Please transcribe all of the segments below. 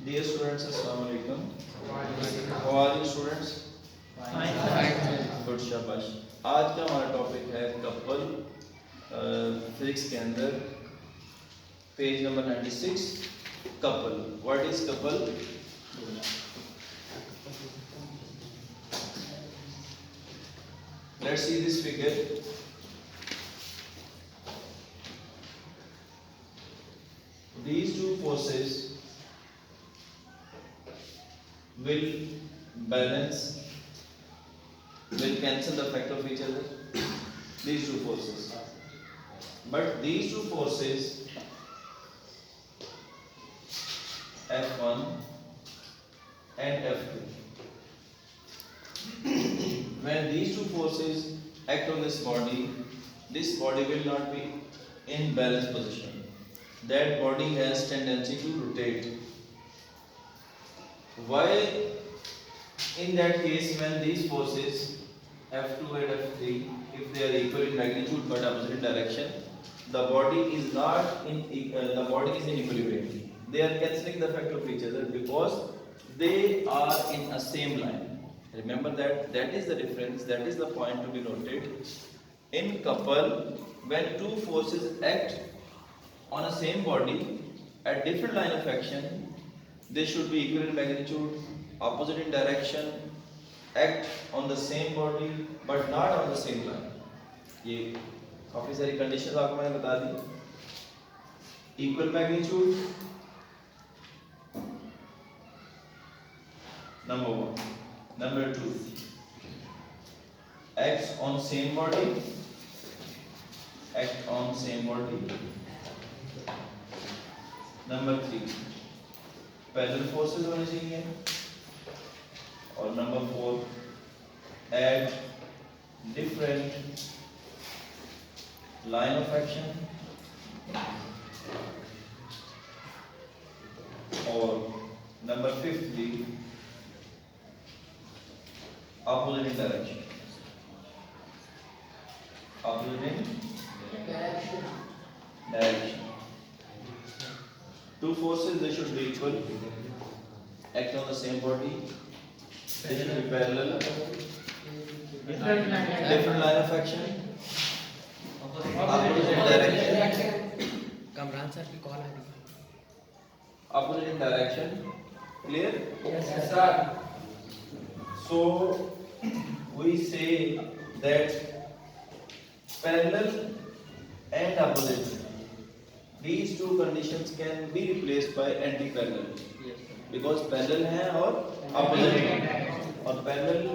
Dear students, Assalamu alaikum. How are you students? Good शाबाश। आज का हमारा टॉपिक है कपल फिजिक्स के अंदर page number 96 couple. What is couple? Let's see this figure. These two forces will balance, will cancel the effect of each other. These two forces, but these two forces F1 and F2, when these two forces act on this body will not be in balanced position. That body has tendency to rotate. Why? In that case, when these forces F2 and F3, if they are equal in magnitude but opposite direction, the body is not in the body is in equilibrium. They are cancelling the effect of each other because they are in a same line. Remember that is the difference. That is the point to be noted. In couple, when two forces act on a same body at different line of action, they should be equal in magnitude, opposite in direction, act on the same body but not on the same line. ये काफी सारी conditions आपको मैंने बता दी। Equal magnitude number 1, number 2 acts on same body, act on same body. Number 3 parallel forces होने चाहिए। और number 4 at different line of action. और number 5 opposite in direction. Opposite in direction. Two forces, they should be equal, act on the same body, they should be parallel, different line of action, opposite direction. Kamran sir की call आ रही है। Opposite in direction. Clear? Yes, sir. So we say that parallel and opposite, these two conditions can be replaced by anti-parallel, because parallel है और opposite है। और parallel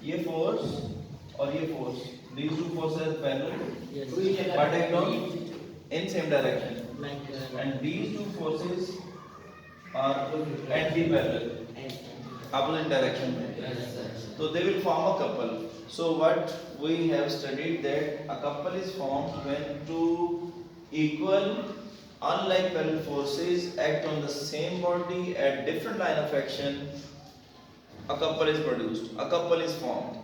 ये force और ये force, these two forces are parallel but act on in same direction, and these two forces are anti-parallel, opposite direction में, so they will form a couple. So what we have studied, that a couple is formed when two equal unlike parallel forces act on the same body at different line of action. A couple is produced, a couple is formed.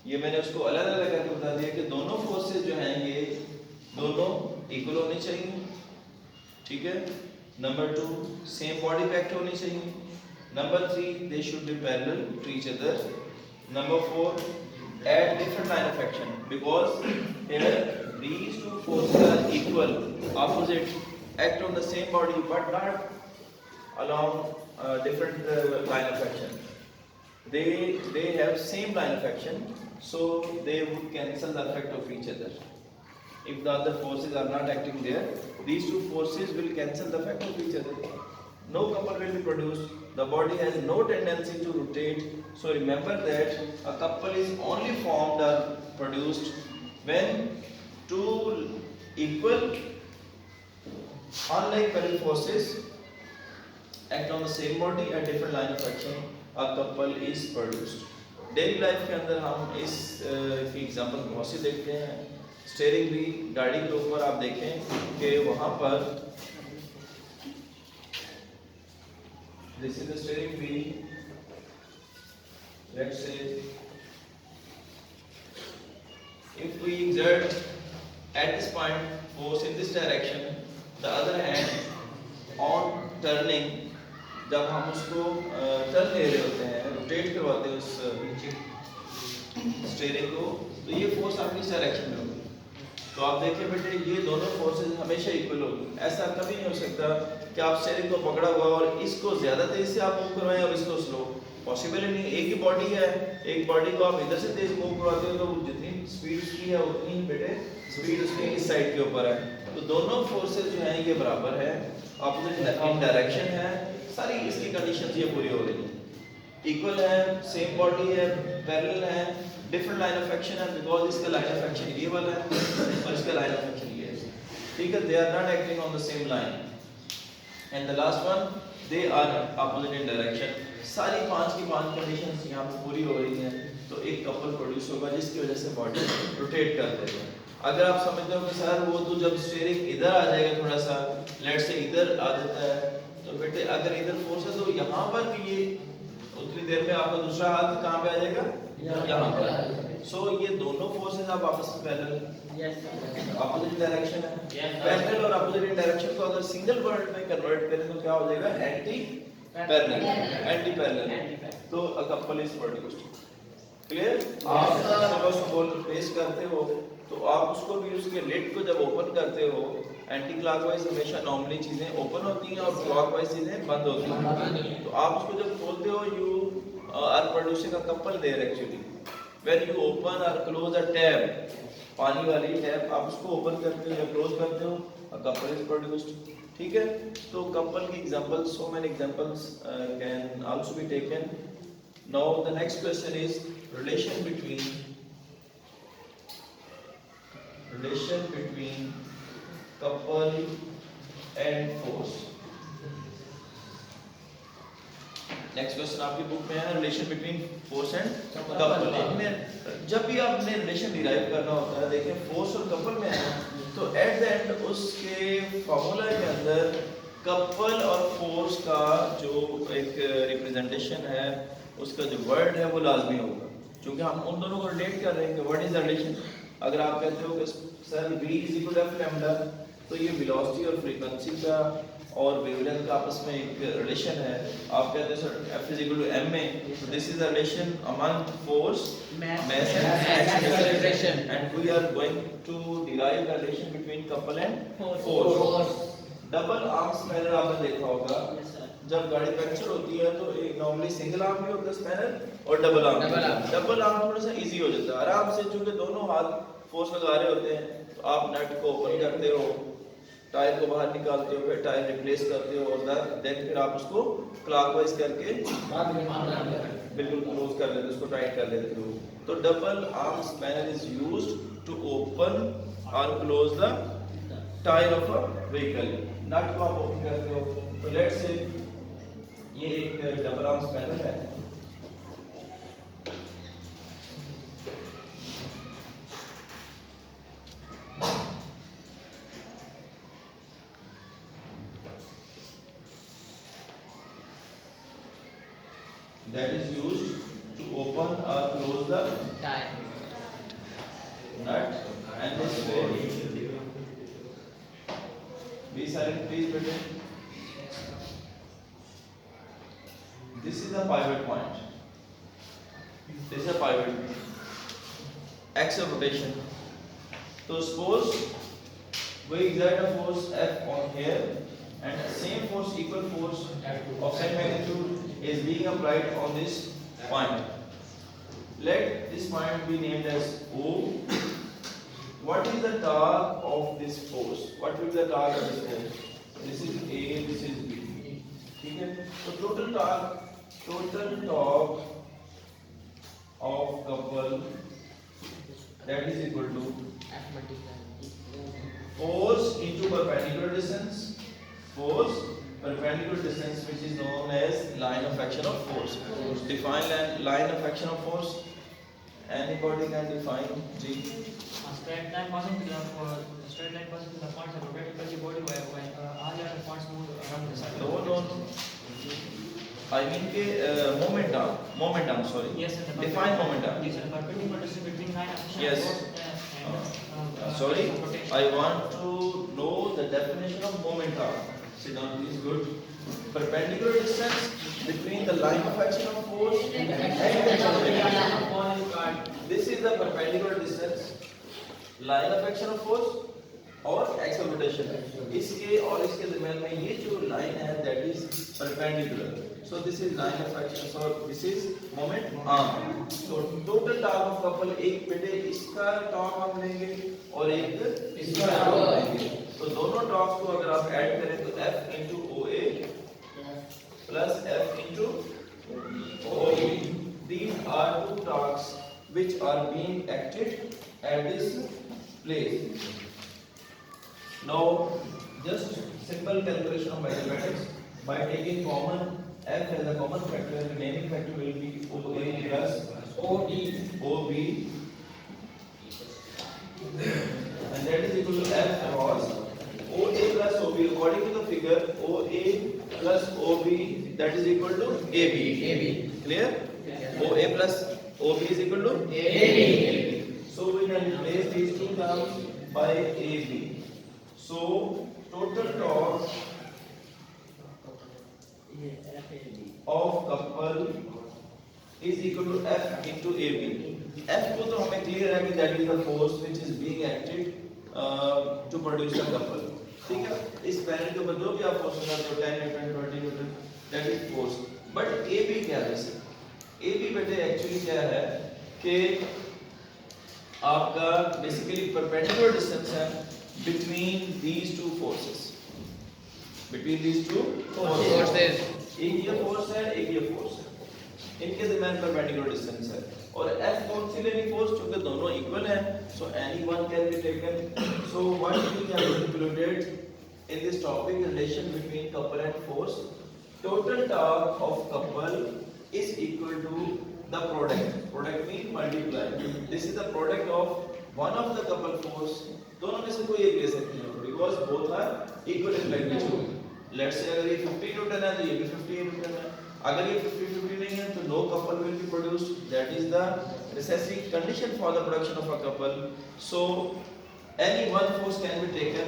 ये मैंने उसको अलग अलग करके बता दिया कि दोनों फोर्सेस जो हैं ये दोनों इक्वल होनी चाहिए, ठीक है। नंबर 2 सेम बॉडी पे एक्ट होनी चाहिए। Number 3 they should be parallel to each other. Number 4 at different line of action, because here these two forces are equal, opposite, act on the same body but not along different line of action. They have same line of action, so they would cancel the effect of each other. If the other forces are not acting there, these two forces will cancel the effect of each other. No couple will be produced. The body has no tendency to rotate. So remember that a couple is only formed or produced when two equal unlike parallel forces act on the same body at different line of action. A couple is produced. Daily life के अंदर हम इस की example बहुत सी देखते हैं। Steering भी गाड़ी के ऊपर आप देखें कि वहाँ पर this is the steering wheel. Let's say if we exert at this point force in this direction, the other hand on turning जब हम उसको टर्न ले रहे होते हैं, रोटेट करवाते हैं उस स्टीयरिंग को, तो ये फोर्स आपकी इस डायरेक्शन में होगी। तो आप देखिए बेटे, ये दोनों फोर्सेस हमेशा इक्वल होगी। ऐसा कभी नहीं हो सकता कि आप स्टीयरिंग को पकड़ा हुआ और इसको ज्यादा तेज से आप मूव करवाएं और इसको स्लो, पॉसिबल ही नहीं। एक ही बॉडी है, एक बॉडी को आप इधर से तेज मूव करवाते हो तो जितनी स्पीड उसकी है उतनी ही बेटे स्पीड उसकी इस साइड के ऊपर है। तो दोनों फोर्सेस जो हैं ये बराबर है, ऑपोजिट इन डायरेक्शन है, सारी इसकी कंडीशंस ये पूरी हो रही है। इक्वल है, सेम बॉडी है, पैरेलल है, डिफरेंट लाइन ऑफ एक्शन है बिकॉज़ इसका लाइन ऑफ एक्शन ये वाला है और इसका लाइन ऑफ एक्शन ये है। ठीक है, they are not acting on the same line. And the last one, they are opposite in direction. सारी पांच की पांच कंडीशंस यहाँ पे पूरी हो रही हैं, तो एक कपल प्रोड्यूस होगा जिसकी वजह से बॉडी रोटेट करते हैं। अगर आप समझते हो कि सर वो तो जब स्टीयरिंग इधर आ जाएगा, थोड़ा सा लेट से इधर आ जाता है, तो बेटे अगर इधर फोर्स है तो यहाँ पर भी ये उतनी देर में आपका दूसरा हाथ कहाँ पे आ जाएगा, यहाँ पर। सो ये दोनों फोर्सेस आप आपस में पैरेलल, ऑपोजिट डायरेक्शन है। पैरेलल और ऑपोजिट डायरेक्शन को अगर सिंगल वर्ड में कन्वर्ट करें तो क्या हो जाएगा, एंटी पैरेलल, एंटी पैरेलल। तो a couple is vertical. Clear? आप सपोज बॉल प्लेस करते हो तो आप उसको भी उसके लिड को जब ओपन करते हो, एंटी क्लॉकवाइज हमेशा नॉर्मली चीजें ओपन होती हैं और क्लॉकवाइज चीजें बंद होती हैं। तो आप उसको जब खोलते हो, you are producing a couple there actually. When you open और क्लोज अ टैप, पानी वाली टैप आप उसको ओपन करते हो या क्लोज करते हो, अ कपल इज प्रोड्यूस्ड। ठीक है, तो कपल की examples, so many examples can also be taken. Now the next question is relation between couple and force। Next question आपकी बुक में है, relation between force and couple. में जब भी आपने रिलेशन डिराइव करना होता है, देखें फोर्स और कपल में है, तो एट द एंड उसके फॉर्मूला के अंदर कपल और फोर्स का जो एक रिप्रेजेंटेशन है, उसका जो वर्ड है वो लाजमी होगा, क्योंकि हम उन दोनों को रिलेट कर रहे हैं कि व्हाट इज द रिलेशन। अगर आप कहते हो कि sir v is equal to f lambda, तो ये वेलोसिटी और फ्रीक्वेंसी का और वेवलेंथ का आपस में एक रिलेशन है। आप कहते हो sir f is equal to ma, so this is the relation among force, mass and acceleration, and we are going to derive the relation between couple and force। Double arm spanner आपने देखा होगा, जब गाड़ी puncture होती है तो एक normally single arm भी होता है स्पैनर और डबल आर्म। डबल आर्म थोड़ा सा इजी हो जाता है आराम से, क्योंकि दोनों हाथ फोर्स लगा रहे होते हैं। तो आप नट को ओपन करते हो, टायर को बाहर निकालते हो, फिर टायर रिप्लेस करते हो और देन फिर आप उसको क्लॉकवाइज करके बिल्कुल क्लोज कर लेते हो, उसको टाइट कर लेते हो। तो double arm spanner is used to open और close the tyre of a vehicle. Nut को आप ओपन करते हो, तो लेट्स से ये एक डबल आर्म स्पैनर है। That is used to open or close the nut and this way. Be silent please better. This is a pivot point. This is a pivot. Axis of rotation. So suppose we exert a force F on here and the same force, equal force of same magnitude is being applied on this point. Let this point be named as O. What is the torque of this force? What will be the torque of this force? This is A, this is B. ठीक है? तो total torque of couple that is equal to force into perpendicular distance. Force perpendicular distance, which is known as line of action of force. Define line of action of force. Anybody can define G. Straight line passing through the points of rotating the body when all the other points move around the circle. No. I mean momentum. Sorry. Yes, sir. Define momentum. Yes, sir. Perpendicular distance between line of action Yes. and force. Sorry, Rotation. I want to know the definition of momentum. Sit down, please. Good. Perpendicular distance between the line of action of force and the acceleration. This is the perpendicular distance. Line of action of force और acceleration इसके और इसके दरमियान में ये जो line है that is perpendicular. So this is line of action. So this is moment arm. So total torque of couple एक बेटे इसका टॉर्क हम लेंगे और एक इसका टॉर्क लेंगे. तो दोनों टॉर्क्स को अगर आप ऐड करें तो F into OA plus F into OB. These are two torques which are being acted at this place. Now, just simple calculation of mathematics by taking common F as a common factor, remaining factor will be OA plus OB, and that is equal to F cross OA plus OB. According to the figure, OA plus OB that is equal to AB. Clear? OA plus OB is equal to AB. So we can replace these two terms by AB. So total torque of couple is equal to F into AB. F को तो हमें clear है कि that is the force which is being acted to produce the couple. ठीक है? इस panel के ऊपर जो भी आप फोर्स लगाते हो 10 Newton 20 Newton that is force. But AB क्या है इसे? AB बेटे actually क्या है कि आपका basically perpendicular distance है between these two forces. Between these two forces. एक ये force है, एक ये force है. इनके दरमियान perpendicular distance है. और F कौन सी लेनी force क्योंकि दोनों equal हैं. So any one can be taken. So what we have included in this topic relation between couple and force. Total torque of couple is equal to the product. Product means multiply. This is the product of one of the couple force. दोनों में से कोई एक ले सकते हैं because both are equal in magnitude. Let's say अगर ये 50 न्यूटन है तो ये भी 50 न्यूटन है. अगर ये 50 नहीं है तो no couple will be produced. That is the necessary condition for the production of a couple. So any one force can be taken.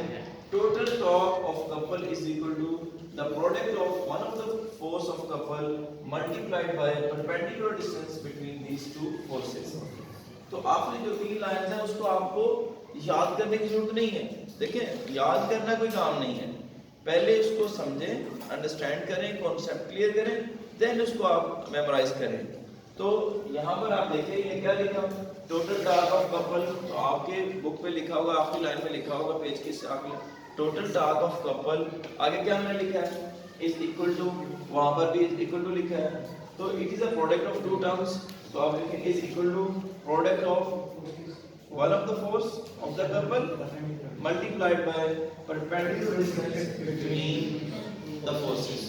Total torque of couple is equal to the product of one of the force of couple multiplied by perpendicular distance between these two forces. तो आपने जो तीन lines हैं उसको आपको याद करने की जरूरत नहीं है. देखें याद करना कोई काम नहीं है. पहले उसको समझें, अंडरस्टैंड करें, कॉन्सेप्ट क्लियर करें, देन उसको आप मेमोराइज करें. तो यहाँ पर आप देखें ये क्या लिखा टोटल टॉर्क ऑफ कपल. तो आपके बुक पे लिखा होगा, आपकी लाइन में लिखा होगा पेज के आगे टोटल टॉर्क ऑफ कपल. आगे क्या हमने लिखा है इज इक्वल टू, वहां पर भी इज इक्वल टू लिखा है. तो it is a product of two terms. तो आप लिखें is equal to product of one of the force of the couple multiplied by perpendicular distance between the forces,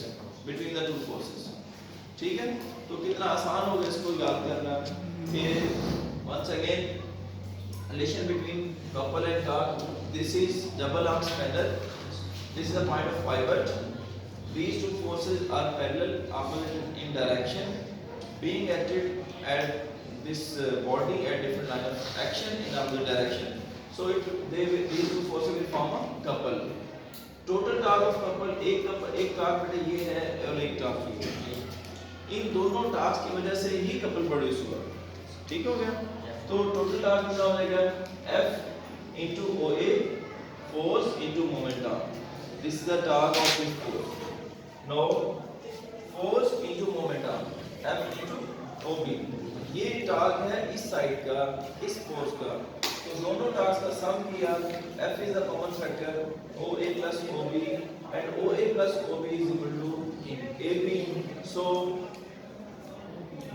between the two forces. ठीक है? तो कितना आसान होगा इसको याद करना. फिर once again relation between couple and torque. This is double arm spanner. This is the point of pivot. These two forces are parallel, opposite in direction, being acted at this body at different line of action in other direction. So these two forces will form a couple. Total torque of couple एक torque बेटे ये है और एक torque ये है. इन दोनों torques की वजह से ही couple प्रोड्यूस हुआ. ठीक हो गया? तो total torque कितना हो जाएगा F into OA force into momentum. This is the torque of this force. Now force into momentum F into OB. ये टॉर्क है इस साइड का, इस फोर्स का. तो दोनों टॉर्क्स का सम किया. F is the common factor OA plus OB and OA plus OB is equal to AB. So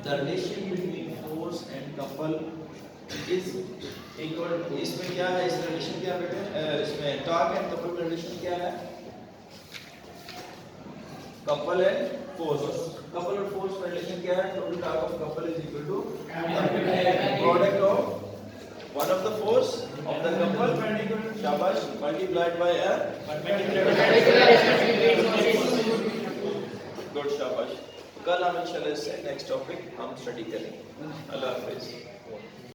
the relation between force and couple is equal. इसमें क्या है, इस रिलेशन क्या बेटे, इसमें टॉर्क एंड कपल का रिलेशन क्या है? Couple and force. couple और force का relation क्या है? total torque of couple is equal to product of one of the force of the couple शाबाश multiplied by a good शाबाश. कल हम इंशाल्लाह इससे नेक्स्ट टॉपिक हम स्टडी करेंगे. अल्लाह हाफिज़.